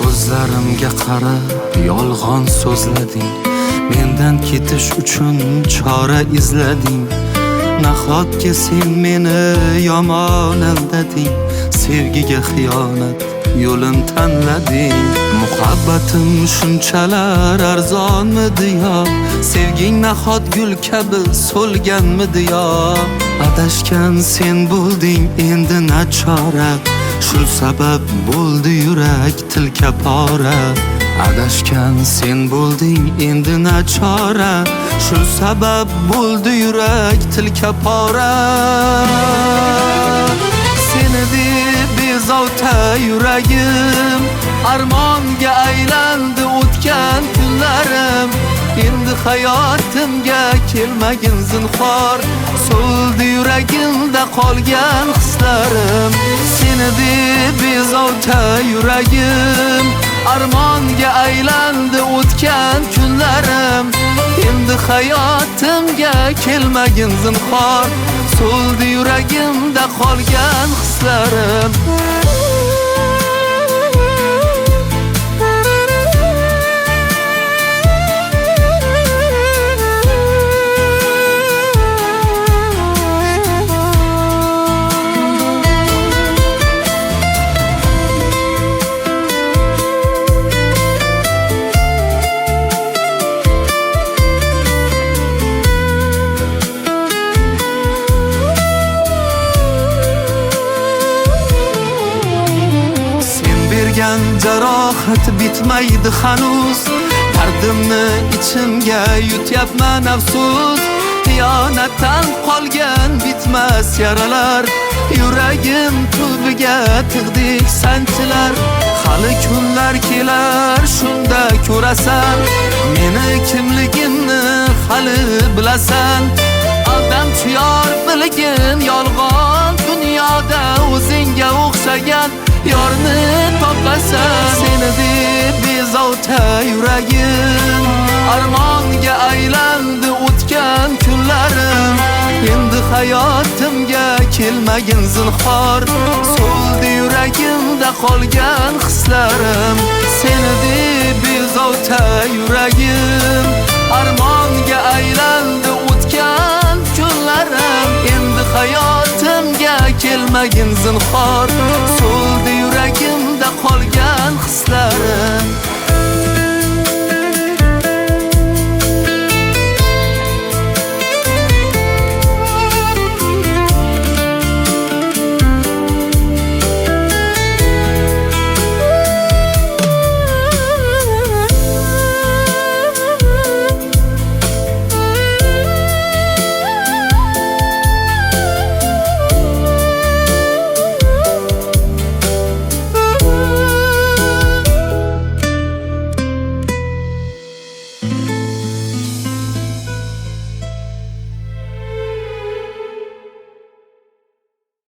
Ko'zlarimga qarab yolg'on so'zlading, mendan ketish uchun chora izlading. Nahotki sen meni yomon aldading, sevgiga xiyonat yo'lin tanlading. Muhabbatim shunchalar arzonmidi yo, sevging nahot gul kabi so'lganmidi yo? Adashgan sen bo'lding endi nachora, shu sabab bo'ldi yurak tilka pora. Adashgan sen bo'lding endi nachora, shu sabab bo'ldi yurak tilka pora. Seni deb bezovta yuragim, armonga aylandi o'tgan kunlarim. Endi hayotimga kelmagin zinhor, so'ldi yuragimda qolgan hislarim. Seni deb bezovta yuragim, armonga aylandi o'tgan kunlarim. Endi hayotimga kelmagin zinhor, so'ldi yuragimda qolgan hislarim. Jarohat bitmaydi hanuz, dardimni ichimga yutyapman afsus. Xiyonatdan qolgan bitmas yaralar, yuragim tubiga tig'dik sanchilar. Hali kunlar kelar, shunda ko'rasan, meni kimligimni hali bilasan. Aldamchi yor bilgin yolg'on, dunyoda o'zingga o'xshagan yorni topasan. Seni deb bezovta yuragim, armonga aylandi o'tgan kunlarim. Endi hayotimga kelmagin zinhor, so'ldi yuragimda qolgan hislarim. Seni deb bezovta yuragim, armonga aylandi o'tgan kunlarim. Endi hayotimga kelmagin zinhor, so'ldi yuragimda qolgan hislarim.